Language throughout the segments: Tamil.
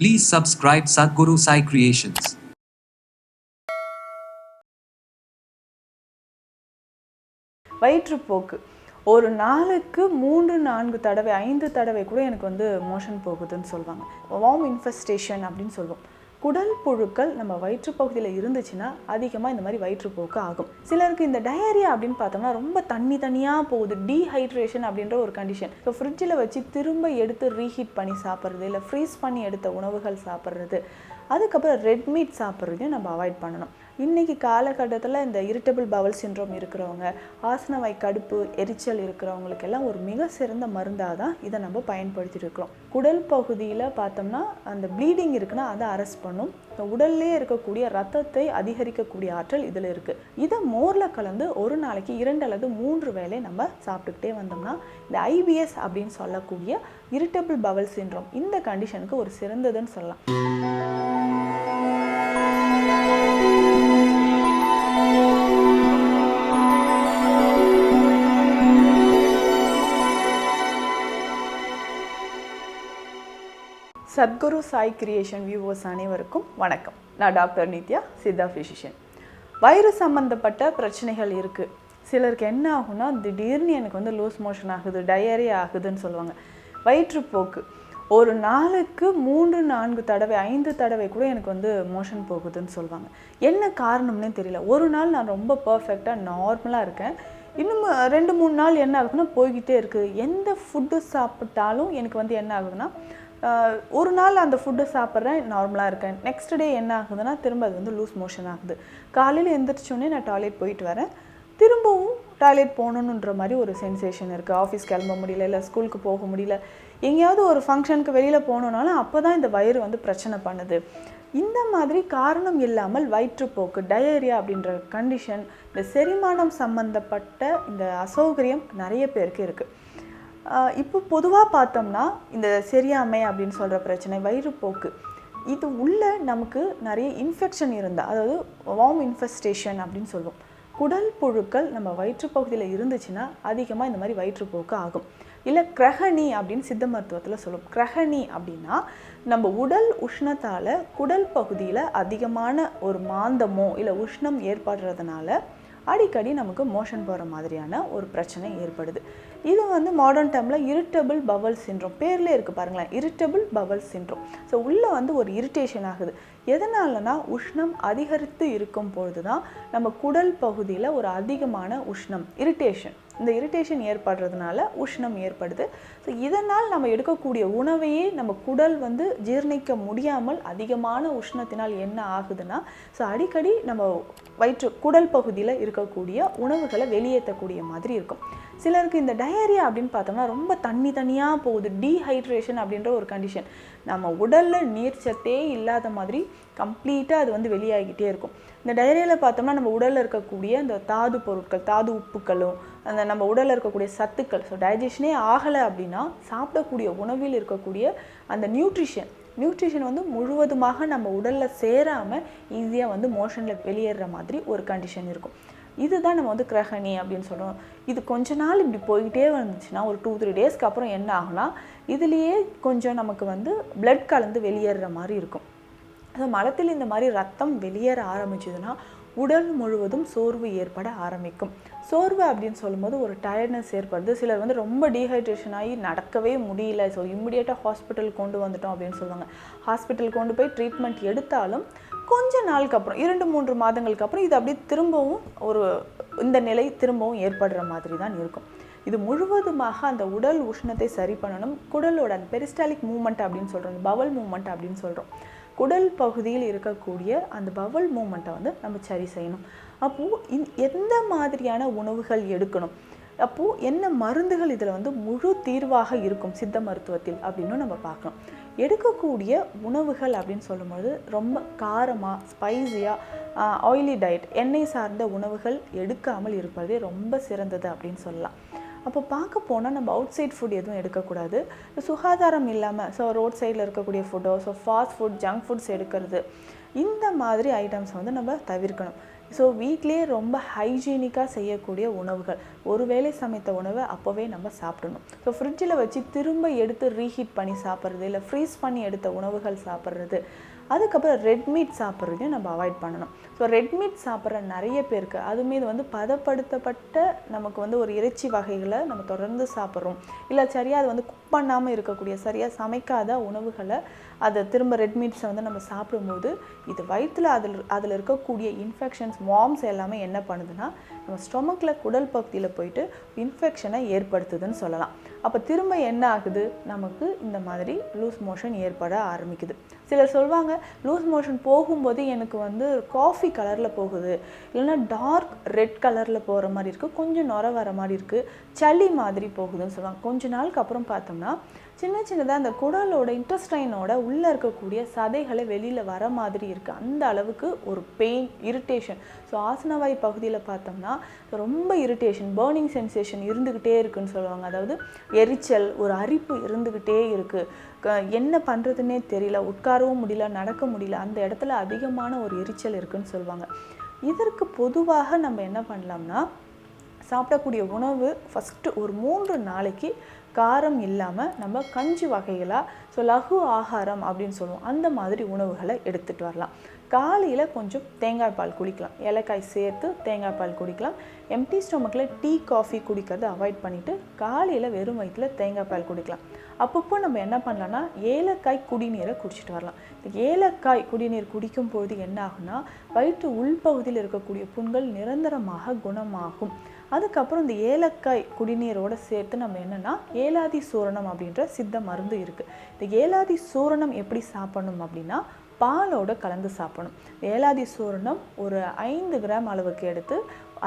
Please subscribe Sadhguru Sai Creations. வயிற்றுப்போக்கு ஒரு நாளுக்கு 3-4 தடவை 5 தடவை கூட எனக்கு மோஷன் போகுதுன்னு சொல்லுவாங்க. வார்ம் இன்ஃபெஸ்டேஷன் அப்படின்னு சொல்லுவோம். குடல் புழுக்கள் நம்ம வயிற்றுப்பகுதியில் இருந்துச்சுன்னா அதிகமாக இந்த மாதிரி வயிற்றுப்போக்கு ஆகும். சிலருக்கு இந்த டயரியா அப்படின்னு பார்த்தோம்னா ரொம்ப தண்ணியாக போகுது, டீஹைட்ரேஷன் அப்படின்ற ஒரு கண்டிஷன். ஸோ ஃப்ரிட்ஜில் வச்சு திரும்ப எடுத்து ரீஹீட் பண்ணி சாப்பிட்றது, இல்லை ஃப்ரீஸ் பண்ணி எடுத்த உணவுகள் சாப்பிட்றது, அதுக்கப்புறம் ரெட் மீட் சாப்பிட்றதையும் நம்ம அவாய்ட் பண்ணணும். இன்றைக்கி காலகட்டத்தில் இந்த இரிட்டபிள் பவல் சிண்ட்ரோம் இருக்கிறவங்க, ஆசனவாய் கடுப்பு எரிச்சல் இருக்கிறவங்களுக்கெல்லாம் ஒரு மிக சிறந்த மருந்தாக தான் இதை நம்ம பயன்படுத்திட்டு இருக்கிறோம். குடல் பகுதியில் பார்த்தோம்னா அந்த ப்ளீடிங் இருக்குன்னா அதை அரெஸ்ட் பண்ணும். உடல்லே இருக்கக்கூடிய ரத்தத்தை அதிகரிக்கக்கூடிய ஆற்றல் இதில் இருக்குது. இதை மோரில் கலந்து ஒரு நாளைக்கு 2 அல்லது 3 வேளை நம்ம சாப்பிட்டுக்கிட்டே வந்தோம்னா இந்த IBS அப்படின்னு சொல்லக்கூடிய இரிட்டபிள் பவல் சிண்ட்ரோம் இந்த கண்டிஷனுக்கு ஒரு சிறந்ததுன்னு சொல்லலாம். சத்குரு சாய் கிரியேஷன் வியூவர்ஸ் அனைவருக்கும் வணக்கம். நான் டாக்டர் நித்யா, சித்தா ஃபிசிஷியன். வயிறு சம்மந்தப்பட்ட பிரச்சனைகள் இருக்குது. சிலருக்கு என்ன ஆகும்னா திடீர்னு எனக்கு லூஸ் மோஷன் ஆகுது, டயரியா ஆகுதுன்னு சொல்லுவாங்க. வயிற்றுப்போக்கு ஒரு நாளுக்கு 3-4 தடவை 5 தடவை கூட எனக்கு மோஷன் போகுதுன்னு சொல்லுவாங்க. என்ன காரணம்னே தெரியல. ஒரு நாள் நான் ரொம்ப பர்ஃபெக்டாக நார்மலாக இருக்கேன், இன்னும் 2-3 நாள் என்ன ஆகுதுன்னா போய்கிட்டே இருக்குது. எந்த ஃபுட்டு சாப்பிட்டாலும் எனக்கு என்ன ஆகுதுன்னா ஒரு நாள் அந்த ஃபுட்டை சாப்பிட்றேன், நார்மலாக இருக்கேன். நெக்ஸ்ட் டே என்ன ஆகுதுன்னா திரும்ப அது லூஸ் மோஷன் ஆகுது. காலையில் எழுந்திரிச்சோடனே நான் டாய்லெட் போயிட்டு வரேன், திரும்பவும் டாய்லெட் போகணுன்ற மாதிரி ஒரு சென்சேஷன் இருக்குது. ஆஃபீஸ் கிளம்ப முடியல, இல்லை ஸ்கூலுக்கு போக முடியல, எங்கேயாவது ஒரு ஃபங்க்ஷனுக்கு வெளியில் போகணுன்னாலும் அப்போ தான் இந்த வயிறு பிரச்சனை பண்ணுது. இந்த மாதிரி காரணம் இல்லாமல் வயிற்றுப்போக்கு, டயரியா அப்படின்ற கண்டிஷன், இந்த செரிமானம் சம்மந்தப்பட்ட இந்த அசௌகரியம் நிறைய பேருக்கு இருக்குது. இப்போ பொதுவாக பார்த்தோம்னா இந்த செரியாமை அப்படின்னு சொல்கிற பிரச்சனை, வயிறுப்போக்கு, இது உள்ள நமக்கு நிறைய இன்ஃபெக்ஷன் இருந்தால், அதாவது வார்ம் இன்ஃபெஸ்டேஷன் அப்படின்னு சொல்லுவோம். குடல் புழுக்கள் நம்ம வயிற்றுப்பகுதியில் இருந்துச்சுன்னா அதிகமாக இந்த மாதிரி வயிற்றுப்போக்கு ஆகும். இல்லை கிரகணி அப்படின்னு சித்த மருத்துவத்தில் சொல்லுவோம். கிரகணி அப்படின்னா நம்ம உடல் உஷ்ணத்தால் குடல் பகுதியில் அதிகமான ஒரு மாந்தமோ இல்லை உஷ்ணம் ஏற்படுறதுனால அடிக்கடி நமக்கு மோஷன் போகிற மாதிரியான ஒரு பிரச்சனை ஏற்படுது. இது மாடர்ன் டைமில் இரிட்டபிள் பவல் சிண்ட்ரோம் பேர்லேயே இருக்குது பாருங்களேன், இரிட்டபிள் பவல் சிண்ட்ரோம். ஸோ உள்ளே ஒரு இரிட்டேஷன் ஆகுது. எதனாலனா உஷ்ணம் அதிகரித்து இருக்கும் பொழுது தான் நம்ம குடல் பகுதியில் ஒரு அதிகமான உஷ்ணம், இரிட்டேஷன், இந்த இரிட்டேஷன் ஏற்படுறதுனால உஷ்ணம் ஏற்படுது. ஸோ இதனால் நம்ம எடுக்கக்கூடிய உணவையே நம்ம குடல் ஜீர்ணிக்க முடியாமல் அதிகமான உஷ்ணத்தினால் என்ன ஆகுதுன்னா, ஸோ அடிக்கடி நம்ம குடல் பகுதியில் இருக்கக்கூடிய உணவுகளை வெளியேற்றக்கூடிய மாதிரி இருக்கும். சிலருக்கு இந்த டயரியா அப்படின்னு பார்த்தோம்னா ரொம்ப தண்ணியாக போகுது, டீஹைட்ரேஷன் அப்படின்ற ஒரு கண்டிஷன். நம்ம உடலில் நீர்ச்சத்தே இல்லாத மாதிரி கம்ப்ளீட்டாக அது வெளியாகிக்கிட்டே இருக்கும். இந்த டயரியாவில் பார்த்தோம்னா நம்ம உடலில் இருக்கக்கூடிய இந்த தாது பொருட்கள், தாது உப்புக்களும், அந்த நம்ம உடலில் இருக்கக்கூடிய சத்துக்கள், ஸோ டைஜஷனே ஆகலை அப்படின்னா சாப்பிடக்கூடிய உணவில் இருக்கக்கூடிய அந்த நியூட்ரிஷன் முழுவதுமாக நம்ம உடலில் சேராமல் ஈஸியாக மோஷனில் வெளியேற மாதிரி ஒரு கண்டிஷன் இருக்கும். இதுதான் நம்ம கிரகணி அப்படின்னு சொல்கிறோம். இது கொஞ்ச நாள் இப்படி போய்கிட்டே வந்துச்சுன்னா ஒரு 2-3 டேஸ்க்கு அப்புறம் என்ன ஆகுனா இதுலேயே கொஞ்சம் நமக்கு பிளட் கலந்து வெளியேற மாதிரி இருக்கும். ஸோ மலத்தில் இந்த மாதிரி ரத்தம் வெளியேற ஆரம்பிச்சதுன்னா உடல் முழுவதும் சோர்வு ஏற்பட ஆரம்பிக்கும். சோர்வு அப்படின்னு சொல்லும்போது ஒரு டயர்ட்னஸ் ஏற்படுது. சிலர் ரொம்ப டீஹைட்ரேஷன் ஆகி நடக்கவே முடியல, ஸோ இம்மிடியேட்டாக ஹாஸ்பிட்டல் கொண்டு வந்துட்டோம் அப்படின்னு சொல்லுவாங்க. ஹாஸ்பிட்டல் கொண்டு போய் ட்ரீட்மெண்ட் எடுத்தாலும் கொஞ்ச நாளுக்கு அப்புறம் 2-3 மாதங்களுக்கு அப்புறம் இது அப்படியே திரும்பவும் இந்த நிலை திரும்பவும் ஏற்படுற மாதிரி தான் இருக்கும். இது முழுவதுமாக அந்த உடல் உஷ்ணத்தை சரி பண்ணணும். குடலோட அந்த பெரிஸ்டாலிக் மூமெண்ட் அப்படின்னு சொல்கிறோம், பவல் மூமெண்ட் அப்படின்னு சொல்கிறோம். குடல் பகுதியில் இருக்கக்கூடிய அந்த பவல் மூமெண்ட்டை நம்ம சரி செய்யணும். அப்போது எந்த மாதிரியான உணவுகள் எடுக்கணும், அப்போது என்ன மருந்துகள் இதில் முழு தீர்வாக இருக்கும் சித்த மருத்துவத்தில் அப்படின்னு நம்ம பார்க்கணும். எடுக்கக்கூடிய உணவுகள் அப்படின்னு சொல்லும்போது ரொம்ப காரமாக, ஸ்பைஸியாக, ஆயிலி டயட், எண்ணெய் சார்ந்த உணவுகள் எடுக்காமல் இருப்பதே ரொம்ப சிறந்தது அப்படின்னு சொல்லலாம். அப்போ பார்க்க போனால் நம்ம அவுட் சைட் ஃபுட் எதுவும் எடுக்கக்கூடாது. சுகாதாரம் இல்லாமல் ரோட் சைடில் இருக்கக்கூடிய ஃபுட்டோ, ஃபாஸ்ட் ஃபுட், ஜங்க் ஃபுட்ஸ் எடுக்கிறது, இந்த மாதிரி ஐட்டம்ஸ் நம்ம தவிர்க்கணும். ஸோ வீட்டிலேயே ரொம்ப ஹைஜீனிக்காக செய்யக்கூடிய உணவுகள், ஒரு வேளை சமைத்த உணவை அப்போவே நம்ம சாப்பிடணும். ஸோ ஃப்ரிட்ஜில் வச்சு திரும்ப எடுத்து ரீஹீட் பண்ணி சாப்பிட்றது, இல்லை ஃப்ரீஸ் பண்ணி எடுத்த உணவுகள் சாப்பிட்றது, அதுக்கப்புறம் ரெட் மீட் சாப்பிட்றதையும் நம்ம அவாய்ட் பண்ணணும். ஸோ ரெட் மீட் சாப்பிட்ற நிறைய பேருக்கு அதுவுமே இது வந்து பதப்படுத்தப்பட்ட நமக்கு வந்து ஒரு இறைச்சி வகைகளை நம்ம தொடர்ந்து சாப்பிட்றோம், இல்லை சரியாக அது வந்து குக் பண்ணாமல் இருக்கக்கூடிய சரியாக சமைக்காத உணவுகளை அதை திரும்ப ரெட் மீட்ஸை வந்து நம்ம சாப்பிடும்போது இது வயிற்றில் அதில் இருக்கக்கூடிய இன்ஃபெக்ஷன்ஸ் வார்ம்ஸ் எல்லாமே என்ன பண்ணுதுன்னா நம்ம ஸ்டொமக்கில் குடல் பகுதியில் போயிட்டு இன்ஃபெக்ஷனை ஏற்படுத்துதுன்னு சொல்லலாம். அப்போ திரும்ப என்ன ஆகுது, நமக்கு இந்த மாதிரி லூஸ் மோஷன் ஏற்பட ஆரம்பிக்குது. சிலர் சொல்லுவாங்க, லூஸ் மோஷன் போகும்போது எனக்கு வந்து காஃபி கலரில் போகுது, இல்லைன்னா டார்க் ரெட் கலரில் போகிற மாதிரி இருக்குது, கொஞ்சம் நுர வர மாதிரி இருக்குது, சளி மாதிரி போகுதுன்னு சொல்லுவாங்க. கொஞ்ச நாளுக்கு அப்புறம் பார்த்தோம்னா சின்ன சின்னதாக அந்த குடலோட இன்டெஸ்டைனோட உள்ளே இருக்கக்கூடிய சதைகளை வெளியில் வர மாதிரி இருக்குது. அந்த அளவுக்கு ஒரு பெயின், இரிட்டேஷன். ஸோ ஆசனவாய் பகுதியில் பார்த்தோம்னா ரொம்ப இரிட்டேஷன், பர்னிங் சென்சேஷன் இருந்துக்கிட்டே இருக்குன்னு சொல்லுவாங்க. அதாவது எரிச்சல், ஒரு அரிப்பு இருந்துக்கிட்டே இருக்குது, என்ன பண்ணுறதுன்னே தெரியல, உட்காரவும் முடியல, நடக்க முடியல, அந்த இடத்துல அதிகமான ஒரு எரிச்சல் இருக்குதுன்னு சொல்லுவாங்க. இதற்கு பொதுவாக நம்ம என்ன பண்ணலாம்னா, சாப்பிடக்கூடிய உணவு ஃபஸ்ட்டு ஒரு 3 நாளைக்கு காரம் இல்லாமல் நம்ம கஞ்சி வகைகளாக, ஸோ லகு ஆகாரம் அப்படின்னு சொல்லுவோம், அந்த மாதிரி உணவுகளை எடுத்துகிட்டு வரலாம். காலையில் கொஞ்சம் தேங்காய் பால் குடிக்கலாம், ஏலக்காய் சேர்த்து தேங்காய் பால் குடிக்கலாம். எம்டி ஸ்டொமக்கில் டீ காஃபி குடிக்கிறத அவாய்ட் பண்ணிவிட்டு காலையில் வெறும் வயிற்றில் தேங்காய் பால் குடிக்கலாம். அப்பப்போ நம்ம என்ன பண்ணலாம்னா ஏலக்காய் குடிநீரை குடிச்சிட்டு வரலாம். இந்த ஏலக்காய் குடிநீர் குடிக்கும்போது என்ன ஆகுனா வயிற்று உள்பகுதியில் இருக்கக்கூடிய புண்கள் நிரந்தரமாக குணமாகும். அதுக்கப்புறம் இந்த ஏலக்காய் குடிநீரோடு சேர்த்து நம்ம என்னென்னா ஏலாதி சூரணம் அப்படின்ற சித்த மருந்து இருக்குது. இந்த ஏலாதி சூரணம் எப்படி சாப்பிடணும் அப்படின்னா பாலோடு கலந்து சாப்பிடணும். ஏலாதி சூரணம் ஒரு 5 கிராம் அளவுக்கு எடுத்து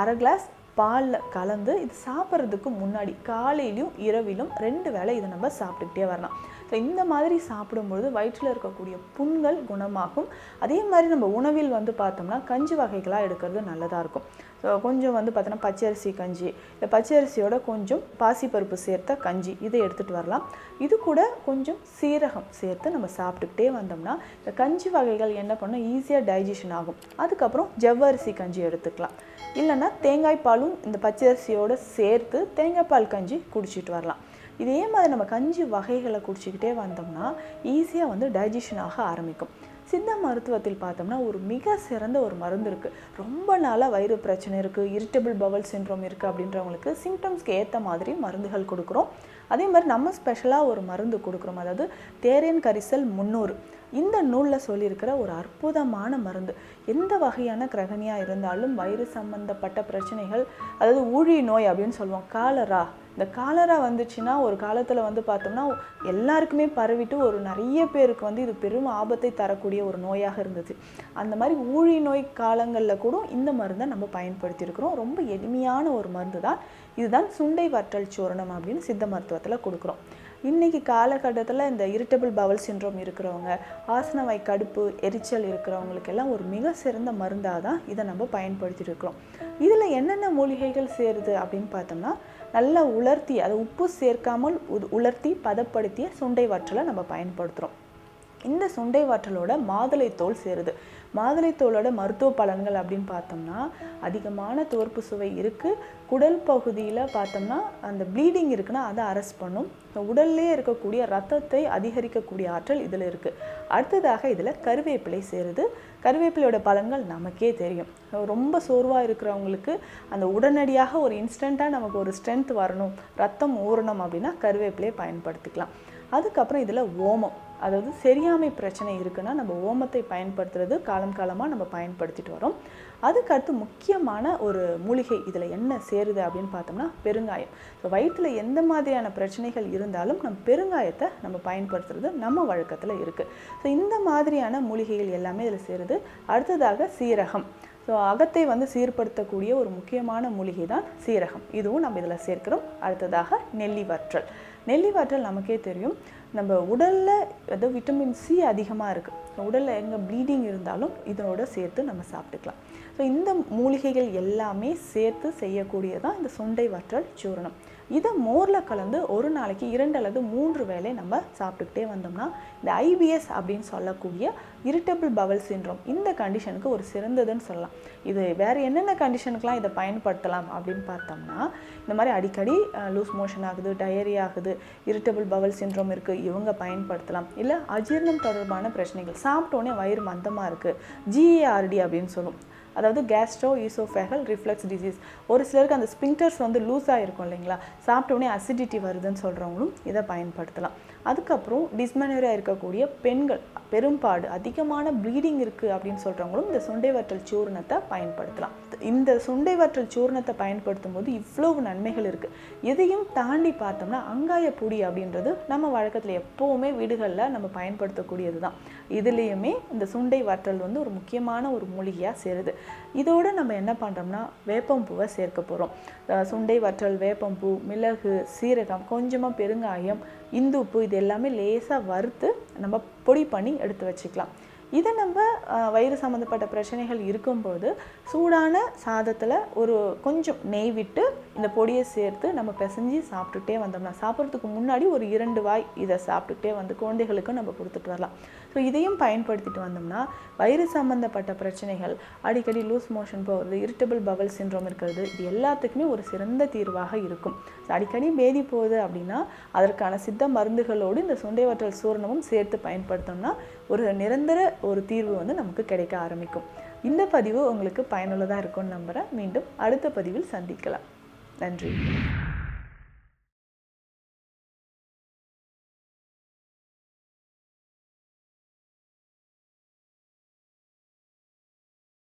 அரை கிளாஸ் பாலில் கலந்து இது சாப்பிட்றதுக்கு முன்னாடி காலையிலையும் இரவிலும் 2 வேளை இதை நம்ம சாப்பிட்டுக்கிட்டே வரலாம். ஸோ இந்த மாதிரி சாப்பிடும்பொழுது வயிற்றில் இருக்கக்கூடிய புண்கள் குணமாகும். அதே மாதிரி நம்ம உணவில் வந்து பார்த்தோம்னா கஞ்சி வகைகளாக எடுக்கிறது நல்லதாக இருக்கும். ஸோ கொஞ்சம் வந்து பார்த்தோன்னா பச்சரிசி கஞ்சி, இல்லை பச்சரிசியோட கொஞ்சம் பாசிப்பருப்பு சேர்த்த கஞ்சி, இதை எடுத்துகிட்டு வரலாம். இது கூட கொஞ்சம் சீரகம் சேர்த்து நம்ம சாப்பிட்டுக்கிட்டே வந்தோம்னா இந்த கஞ்சி வகைகள் என்ன பண்ணணும், ஈஸியாக டைஜஷன் ஆகும். அதுக்கப்புறம் ஜவ்வரிசி கஞ்சி எடுத்துக்கலாம், இல்லைன்னா தேங்காய் பாலும் இந்த பச்சரிசியோடு சேர்த்து தேங்காய் பால் கஞ்சி குடிச்சிட்டு வரலாம். இதே மாதிரி நம்ம கஞ்சி வகைகளை குடிச்சிக்கிட்டே வந்தோம்னா ஈஸியாக வந்து டைஜஷன் ஆக ஆரம்பிக்கும். சித்த மருத்துவத்தில் பார்த்தோம்னா ஒரு மிக சிறந்த ஒரு மருந்து இருக்குது. ரொம்ப நாளாக வயிறு பிரச்சனை இருக்குது, இரிட்டபிள் பவல் சிண்ட்ரோம் இருக்குது அப்படின்றவங்களுக்கு சிம்டம்ஸ்க்கு ஏற்ற மாதிரி மருந்துகள் கொடுக்குறோம். அதே மாதிரி நம்ம ஸ்பெஷலாக ஒரு மருந்து கொடுக்குறோம், அதாவது தேரியன் கரிசல் 300. இந்த நூலில் சொல்லியிருக்கிற ஒரு அற்புதமான மருந்து. எந்த வகையான கிரகணியாக இருந்தாலும் வயிறு சம்பந்தப்பட்ட பிரச்சனைகள், அதாவது ஊழி நோய் அப்படின்னு சொல்லுவோம், காலரா, இந்த காலரா வந்துச்சுன்னா ஒரு காலத்தில் வந்து பார்த்தோம்னா எல்லாருக்குமே பரவிட்டு ஒரு நிறைய பேருக்கு வந்து இது பெரும் ஆபத்தை தரக்கூடிய ஒரு நோயாக இருந்தது. அந்த மாதிரி ஊழி நோய் காலங்களில் கூட இந்த மருந்தை நம்ம பயன்படுத்தியிருக்கிறோம். ரொம்ப எளிமையான ஒரு மருந்து தான். இதுதான் சுண்டை வற்றல் சூரணம் அப்படின்னு சித்த மருத்துவத்தில் கொடுக்குறோம். இன்றைக்கி காலகட்டத்தில் இந்த இரிட்டபிள் பவல் சிண்ட்ரோம் இருக்கிறவங்க, ஆசனவாய் கடுப்பு, எரிச்சல் இருக்கிறவங்களுக்கெல்லாம் ஒரு மிக சிறந்த மருந்தாக தான் இதை நம்ம பயன்படுத்திட்டு இருக்கிறோம். இதில் என்னென்ன மூலிகைகள் சேருது அப்படின்னு பார்த்தோம்னா நல்லா உலர்த்தி, அதை உப்பு சேர்க்காமல் உலர்த்தி பதப்படுத்திய சுண்டை வற்றலை நம்ம பயன்படுத்துகிறோம். இந்த சுண்டை வற்றலோட மாதுளை தோல் சேருது. மாதுளை தோலோட மருத்துவ பலன்கள் அப்படின்னு பார்த்தோம்னா அதிகமான துவர்ப்பு சுவை இருக்குது. குடல் பகுதியில் பார்த்தோம்னா அந்த ப்ளீடிங் இருக்குன்னா அதை அரெஸ்ட் பண்ணும். உடல்லே இருக்கக்கூடிய ரத்தத்தை அதிகரிக்கக்கூடிய ஆற்றல் இதில் இருக்குது. அடுத்ததாக இதில் கருவேப்பிலை சேருது. கருவேப்பிலையோட பலன்கள் நமக்கே தெரியும். ரொம்ப சோர்வாக இருக்கிறவங்களுக்கு அந்த உடனடியாக ஒரு இன்ஸ்டண்ட்டாக நமக்கு ஒரு ஸ்ட்ரென்த் வரணும், ரத்தம் ஊறணும் அப்படின்னா கருவேப்பிலையை பயன்படுத்திக்கலாம். அதுக்கப்புறம் இதில் ஓமம், அதாவது சரியாமை பிரச்சனை இருக்குன்னா நம்ம ஓமத்தை பயன்படுத்துறது காலமாக நம்ம பயன்படுத்திட்டு வரோம். அதுக்கடுத்து முக்கியமான ஒரு மூலிகை இதில் என்ன சேருது அப்படின்னு பார்த்தோம்னா பெருங்காயம். ஸோ வயிற்றில் எந்த மாதிரியான பிரச்சனைகள் இருந்தாலும் நம்ம பெருங்காயத்தை நம்ம பயன்படுத்துறது நம்ம வழக்கத்தில் இருக்குது. ஸோ இந்த மாதிரியான மூலிகைகள் எல்லாமே இதில் சேருது. அடுத்ததாக சீரகம். ஸோ அகத்தை வந்து சீர்படுத்தக்கூடிய ஒரு முக்கியமான மூலிகை தான் சீரகம். இதுவும் நம்ம இதில் சேர்க்கிறோம். அடுத்ததாக நெல்லி வற்றல். நெல்லி வற்றல் நமக்கே தெரியும், நம்ம உடலில் ஏதோ விட்டமின் சி அதிகமாக இருக்குது. உடலில் எங்கே ப்ளீடிங் இருந்தாலும் இதனோட சேர்த்து நம்ம சாப்பிட்டுக்கலாம். ஸோ இந்த மூலிகைகள் எல்லாமே சேர்த்து செய்யக்கூடியதான் இந்த சுண்டை வற்றல் சூரணம். இதை மோரில் கலந்து ஒரு நாளைக்கு 2 அல்லது 3 வேளை நம்ம சாப்பிட்டுக்கிட்டே வந்தோம்னா இந்த ஐபிஎஸ் அப்படின்னு சொல்லக்கூடிய இரிட்டபிள் பவல் சிண்ட்ரோம் இந்த கண்டிஷனுக்கு ஒரு சிறந்ததுன்னு சொல்லலாம். இது வேறு என்னென்ன கண்டிஷனுக்கெலாம் இதை பயன்படுத்தலாம் அப்படின்னு பார்த்தோம்னா, இந்த மாதிரி அடிக்கடி லூஸ் மோஷன் ஆகுது, டயரி ஆகுது, இரிட்டபிள் பவல் சிண்ட்ரோம் இருக்குது, இவங்க பயன்படுத்தலாம். இல்லை அஜீரணம் தொடர்பான பிரச்சனைகள், சாப்பிட்டோன்னே வயிறு மந்தமாக இருக்குது, ஜிஏஆர்டி அப்படின்னு சொல்லும், அதாவது கேஸ்ட்ரோ ஈசோஃபேகல் ரிஃப்ளெக்ஸ் டிசீஸ். ஒரு சிலருக்கு அந்த ஸ்பிங்டர்ஸ் வந்து லூஸாக இருக்கும் இல்லைங்களா, சாப்பிட்டோன்னே அசிடிட்டி வருதுன்னு சொல்கிறவங்களும் இதை பயன்படுத்தலாம். அதுக்கப்புறம் டிஸ்மெனோரியா இருக்கக்கூடிய பெண்கள், பெரும்பாடு அதிகமான ப்ளீடிங் இருக்குது அப்படின்னு சொல்கிறவங்களும் இந்த சுண்டை வற்றல் சூர்ணத்தை பயன்படுத்தலாம். இந்த சுண்டை வற்றல் சூர்ணத்தை பயன்படுத்தும் போது இவ்வளவு நன்மைகள் இருக்குது. இதையும் தாண்டி பார்த்தோம்னா அங்காய பொடி அப்படின்றது நம்ம வழக்கத்தில் எப்போவுமே வீடுகளில் நம்ம பயன்படுத்தக்கூடியது தான். இதுலேயுமே இந்த சுண்டை வற்றல் வந்து ஒரு முக்கியமான ஒரு மூலிகையாக சேருது. இதோடு நம்ம என்ன பண்ணுறோம்னா வேப்பம்பூவை சேர்க்க போகிறோம். சுண்டை வற்றல், வேப்பம்பூ, மிளகு, சீரகம், கொஞ்சமாக பெருங்காயம், இந்துப்பு, இது எல்லாமே லேசாக வறுத்து நம்ம பொடி பண்ணி எடுத்து வச்சுக்கலாம். இதை நம்ம வயிறு சம்மந்தப்பட்ட பிரச்சனைகள் இருக்கும்போது சூடான சாதத்தில் ஒரு கொஞ்சம் நெய் விட்டு இந்த பொடியை சேர்த்து நம்ம பிசைஞ்சு சாப்பிட்டுட்டே வந்தோம்னா, சாப்பிட்றதுக்கு முன்னாடி ஒரு 2 வாய் இதை சாப்பிட்டுட்டே வந்து குழந்தைகளுக்கும் நம்ம கொடுத்துட்டு வரலாம். ஸோ இதையும் பயன்படுத்திட்டு வந்தோம்னா வயிறு சம்மந்தப்பட்ட பிரச்சனைகள், அடிக்கடி லூஸ் மோஷன் போகிறது, இரிட்டபிள் பவல் சிண்ட்ரோம் இருக்கிறது, இது எல்லாத்துக்குமே ஒரு சிறந்த தீர்வாக இருக்கும். அடிக்கடி பேதி போகுது அப்படின்னா அதற்கான சித்த மருந்துகளோடு இந்த சுண்டை வற்றல் சூர்ணமும் சேர்த்து பயன்படுத்தோம்னா ஒரு நிரந்தர ஒரு தீர்வு வந்து நமக்கு கிடைக்க ஆரம்பிக்கும். இந்த பதிவு உங்களுக்கு பயனுள்ளதாக இருக்கும்னு நம்புகிறேன். மீண்டும் அடுத்த பதிவில் சந்திக்கலாம். நன்றி.